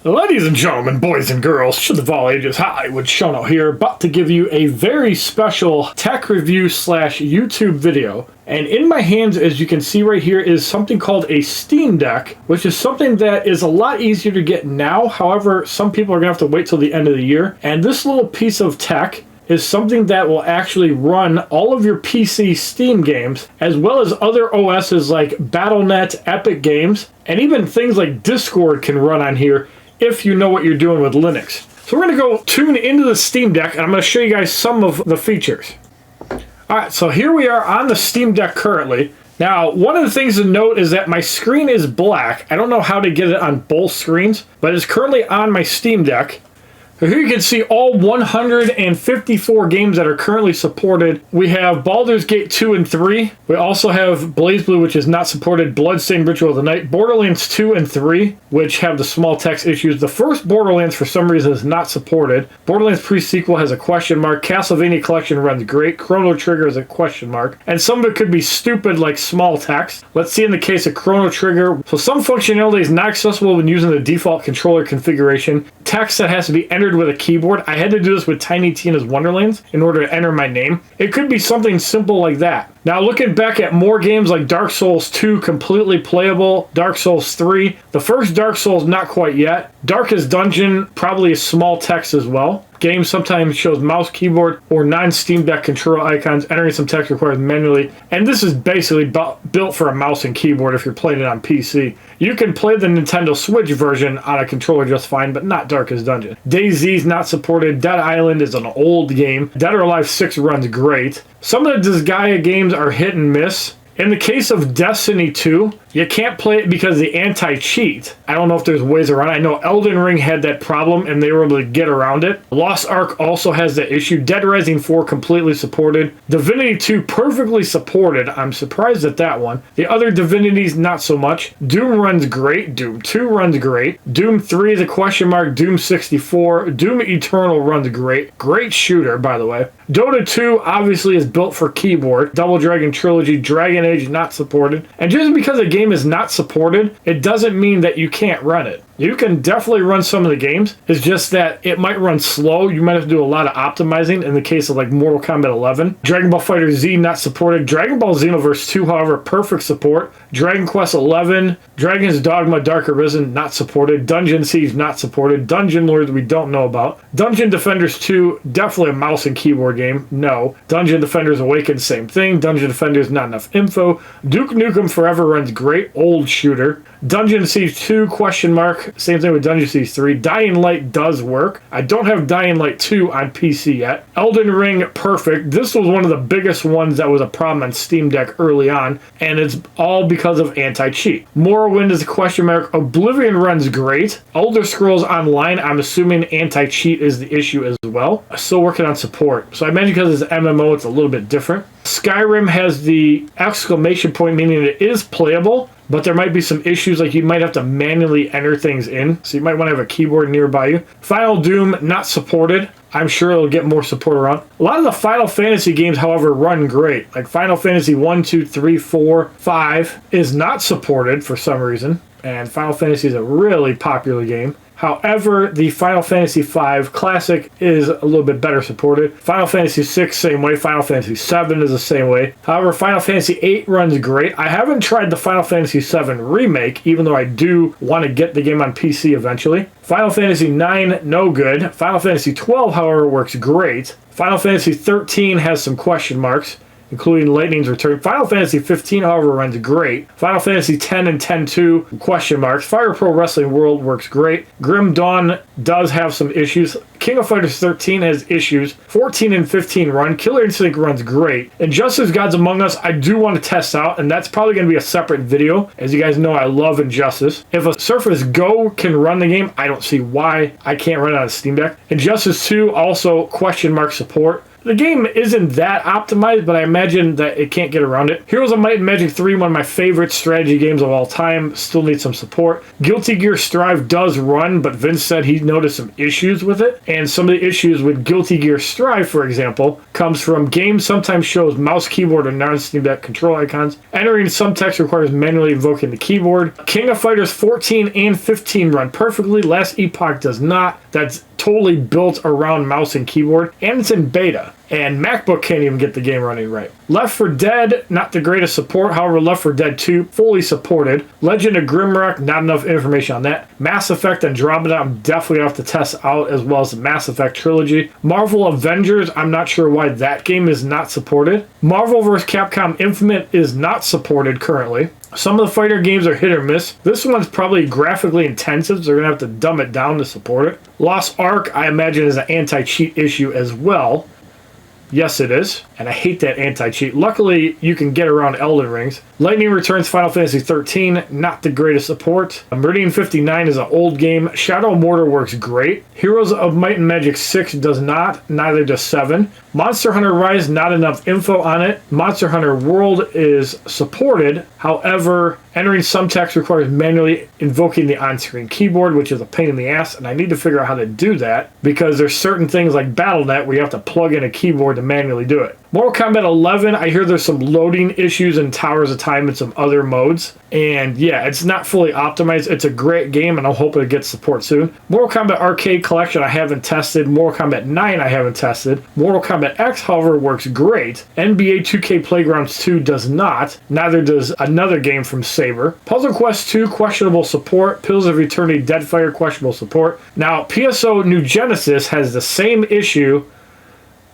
Ladies and gentlemen, boys and girls, to the all ages, HollywoodShono here, about to give you a very special tech review slash YouTube video. And in my hands, as you can see right here, is something called a Steam Deck, which is something that is a lot easier to get now. However, some people are going to have to wait till the end of the year. And this little piece of tech is something that will actually run all of your PC Steam games, as well as other OSs like Battle.net, Epic Games, and even things like Discord can run on here if you know what you're doing with Linux. So we're going to go tune into the Steam Deck, and I'm going to show you guys some of the features. Alright, so here we are on the Steam Deck currently. Now, one of the things to note is that my screen is black. I don't know how to get it on both screens, but it's currently on my Steam Deck. So here you can see all 154 games that are currently supported. We have Baldur's Gate 2 and 3. We also have BlazBlue, which is not supported, Bloodstained Ritual of the Night, Borderlands 2 and 3, which have the small text issues. The first Borderlands, for some reason, is not supported. Borderlands pre-sequel has a question mark. Castlevania Collection runs great. Chrono Trigger is a question mark. And some of it could be stupid, like small text. Let's see in the case of Chrono Trigger. So some functionality is not accessible when using the default controller configuration. Text that has to be entered with a keyboard. I had to do this with Tiny Tina's Wonderlands in order to enter my name. It could be something simple like that. Now, looking back at more games like Dark Souls 2, completely playable. Dark Souls 3. The first Dark Souls, not quite yet. Darkest Dungeon, probably a small text as well. Game sometimes shows mouse, keyboard, or non-Steam Deck control icons. Entering some text required manually. And this is basically built for a mouse and keyboard if you're playing it on PC. You can play the Nintendo Switch version on a controller just fine, but not Darkest Dungeon. DayZ's not supported. Dead Island is an old game. Dead or Alive 6 runs great. Some of the Disgaea games are hit and miss. In the case of Destiny 2, you can't play it because of the anti-cheat. I don't know if there's ways around it. I know Elden Ring had that problem and they were able to get around it. Lost Ark also has that issue. Dead Rising 4 completely supported. Divinity 2 perfectly supported. I'm surprised at that one. The other Divinities, not so much. Doom runs great. Doom 2 runs great. Doom 3 is a question mark. Doom 64. Doom Eternal runs great. Great shooter, by the way. Dota 2 obviously is built for keyboard. Double Dragon Trilogy, Dragon Age not supported. And just because a game is not supported, it doesn't mean that you can't run it. You can definitely run some of the games. It's just that it might run slow. You might have to do a lot of optimizing in the case of like Mortal Kombat 11. Dragon Ball FighterZ not supported. Dragon Ball Xenoverse 2, however, perfect support. Dragon Quest 11, Dragon's Dogma Dark Arisen not supported. Dungeon Siege not supported. Dungeon Lords we don't know about. Dungeon Defenders 2, definitely a mouse and keyboard game. No. Dungeon Defenders Awakened, same thing. Dungeon Defenders not enough info. Duke Nukem Forever runs great. Old shooter. Dungeon Siege 2, question mark. Same thing with Dungeon Siege 3. Dying Light does work. I don't have Dying Light 2 on PC yet. Elden Ring, perfect. This was one of the biggest ones that was a problem on Steam Deck early on, and it's all because of anti-cheat. Morrowind is a question mark. Oblivion runs great. Elder Scrolls Online, I'm assuming anti-cheat is the issue as well. Still working on support. So I mentioned because it's MMO, it's a little bit different. Skyrim has the exclamation point, meaning it is playable, but there might be some issues, like you might have to manually enter things in, so you might want to have a keyboard nearby you. Final Doom, not supported. I'm sure it'll get more support around. A lot of the Final Fantasy games, however, run great. Like Final Fantasy 1, 2, 3, 4, 5 is not supported for some reason, and Final Fantasy is a really popular game. However, the Final Fantasy V Classic is a little bit better supported. Final Fantasy VI, same way. Final Fantasy VII is the same way. However, Final Fantasy VIII runs great. I haven't tried the Final Fantasy VII Remake, even though I do want to get the game on PC eventually. Final Fantasy IX, no good. Final Fantasy XII, however, works great. Final Fantasy XIII has some question marks, including Lightning's Return. Final Fantasy 15, however, runs great. Final Fantasy 10 and 10-2, question marks. Fire Pro Wrestling World works great. Grim Dawn does have some issues. King of Fighters 13 has issues. 14 and 15 run. Killer Instinct runs great. Injustice Gods Among Us, I do want to test out, and that's probably going to be a separate video. As you guys know, I love Injustice. If a Surface Go can run the game, I don't see why I can't run it on a Steam Deck. Injustice 2, also question mark support. The game isn't that optimized, but I imagine that it can't get around it. Heroes of Might and Magic 3, one of my favorite strategy games of all time, still needs some support. Guilty Gear Strive does run, but Vince said he noticed some issues with it. And some of the issues with Guilty Gear Strive, for example, comes from games sometimes shows mouse, keyboard, or non-Steam Deck control icons. Entering some text requires manually invoking the keyboard. King of Fighters 14 and 15 run perfectly. Last Epoch does not. That's totally built around mouse and keyboard, and it's in beta. And MacBook can't even get the game running right. Left 4 Dead, not the greatest support. However, Left 4 Dead 2, fully supported. Legend of Grimrock, not enough information on that. Mass Effect Andromeda, I'm definitely going to have to test out, as well as the Mass Effect trilogy. Marvel Avengers, I'm not sure why that game is not supported. Marvel vs. Capcom Infinite is not supported currently. Some of the fighter games are hit or miss. This one's probably graphically intensive, so they're going to have to dumb it down to support it. Lost Ark, I imagine, is an anti-cheat issue as well. Yes, it is. And I hate that anti-cheat. Luckily, you can get around Elden Rings. Lightning Returns Final Fantasy 13, not the greatest support. Meridian 59 is an old game. Shadow of Mordor works great. Heroes of Might and Magic 6 does not. Neither does 7. Monster Hunter Rise, not enough info on it. Monster Hunter World is supported. However, entering some text requires manually invoking the on-screen keyboard, which is a pain in the ass, and I need to figure out how to do that because there's certain things like BattleNet where you have to plug in a keyboard to manually do it. Mortal Kombat 11, I hear there's some loading issues in Towers of Time and some other modes. And yeah, it's not fully optimized. It's a great game, and I'm hoping it gets support soon. Mortal Kombat Arcade Collection, I haven't tested. Mortal Kombat 9, I haven't tested. Mortal Kombat X, however, works great. NBA 2K Playgrounds 2 does not. Neither does another game from Saber. Puzzle Quest 2, questionable support. Pillars of Eternity Deadfire, questionable support. Now, PSO New Genesis has the same issue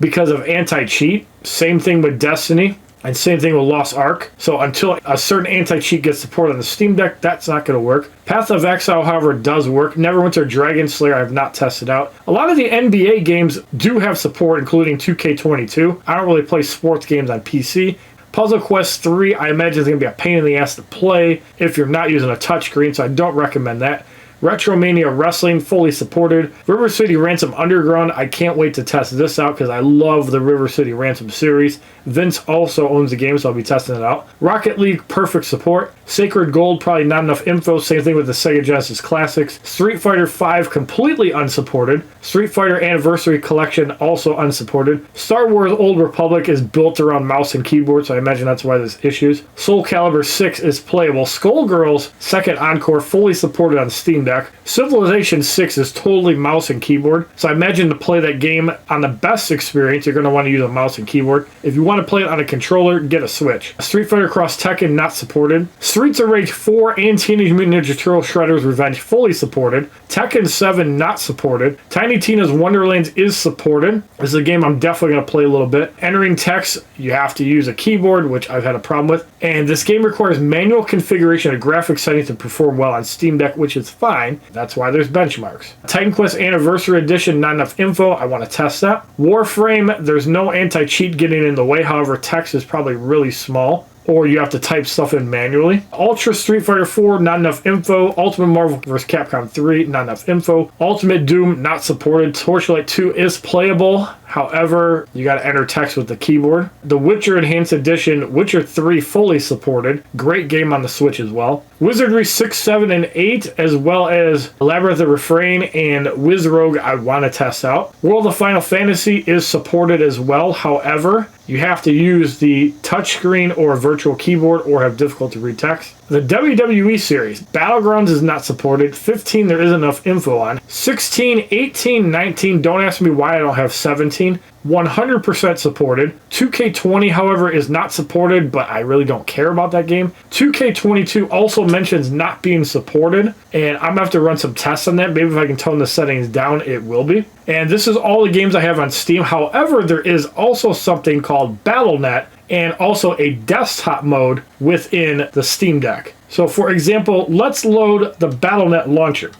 because of anti-cheat. Same thing with Destiny. And same thing with Lost Ark. So until a certain anti-cheat gets support on the Steam Deck, that's not going to work. Path of Exile, however, does work. Neverwinter Dragon Slayer, I have not tested out. A lot of the NBA games do have support, including 2K22. I don't really play sports games on PC. Puzzle Quest 3, I imagine is going to be a pain in the ass to play if you're not using a touchscreen, so I don't recommend that. Retromania Wrestling, fully supported. River City Ransom Underground, I can't wait to test this out because I love the River City Ransom series. Vince also owns the game, so I'll be testing it out. Rocket League, perfect support. Sacred Gold, probably not enough info. Same thing with the Sega Genesis Classics. Street Fighter V, completely unsupported. Street Fighter Anniversary Collection, also unsupported. Star Wars Old Republic is built around mouse and keyboard, so I imagine that's why there's issues. Soul Calibur 6 is playable. Skullgirls, Second Encore, fully supported on Steam Deck. Civilization 6 is totally mouse and keyboard, so I imagine to play that game on the best experience, you're going to want to use a mouse and keyboard. If you want to play it on a controller, get a Switch. Street Fighter Cross Tekken, not supported. Streets of Rage 4 and Teenage Mutant Ninja Turtles Shredder's Revenge, fully supported. Tekken 7, not supported. Tiny Tina's Wonderlands is supported. This is a game I'm definitely going to play a little bit. Entering text, you have to use a keyboard, which I've had a problem with. And this game requires manual configuration of graphic settings to perform well on Steam Deck, which is fine. That's why there's benchmarks. Titan Quest Anniversary Edition, not enough info. I want to test that. Warframe, there's no anti-cheat getting in the way. However, text is probably really small, or you have to type stuff in manually. Ultra Street Fighter 4, not enough info. Ultimate Marvel vs. Capcom 3, not enough info. Ultimate Doom, not supported. Torchlight 2 is playable. However, you got to enter text with the keyboard. The Witcher Enhanced Edition, Witcher 3, fully supported. Great game on the Switch as well. Wizardry 6, 7, and 8, as well as Labyrinth of Refrain and Wizrogue, I want to test out. World of Final Fantasy is supported as well. However, you have to use the touchscreen or a virtual keyboard or have difficulty read text. The WWE series, Battlegrounds is not supported. 15, there isn't enough info on. 16, 18, 19, don't ask me why I don't have 17. 100% supported. 2K20, however, is not supported, but I really don't care about that game. 2K22 also mentions not being supported, and I'm going to have to run some tests on that. Maybe if I can tone the settings down, it will be. And this is all the games I have on Steam. However, there is also something called BattleNet and also a desktop mode within the Steam Deck. So, for example, let's load the BattleNet launcher,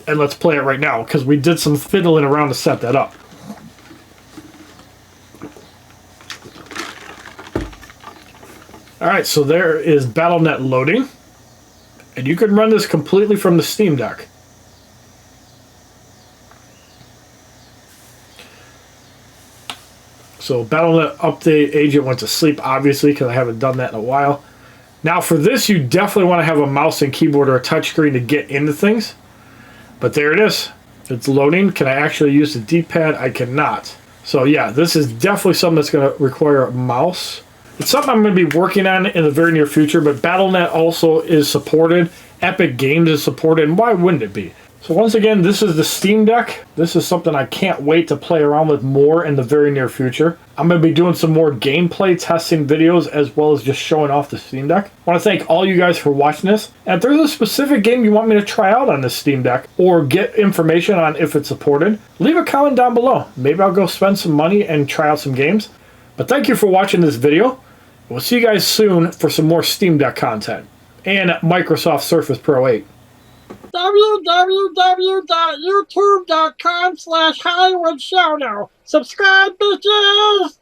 and let's play it right now because we did some fiddling around to set that up. Alright, so there is BattleNet loading, and you can run this completely from the Steam Deck. So Battle.net update agent went to sleep, obviously, because I haven't done that in a while. Now for this, you definitely want to have a mouse and keyboard or a touchscreen to get into things. But there it is. It's loading. Can I actually use the D-pad? I cannot. So yeah, this is definitely something that's going to require a mouse. It's something I'm going to be working on in the very near future, but Battle.net also is supported. Epic Games is supported, and why wouldn't it be? So once again, this is the Steam Deck. This is something I can't wait to play around with more in the very near future. I'm going to be doing some more gameplay testing videos as well as just showing off the Steam Deck. I want to thank all you guys for watching this. And if there's a specific game you want me to try out on this Steam Deck or get information on if it's supported, leave a comment down below. Maybe I'll go spend some money and try out some games. But thank you for watching this video. We'll see you guys soon for some more Steam Deck content and Microsoft Surface Pro 8. www.youtube.com/HollywoodShono. Subscribe, bitches!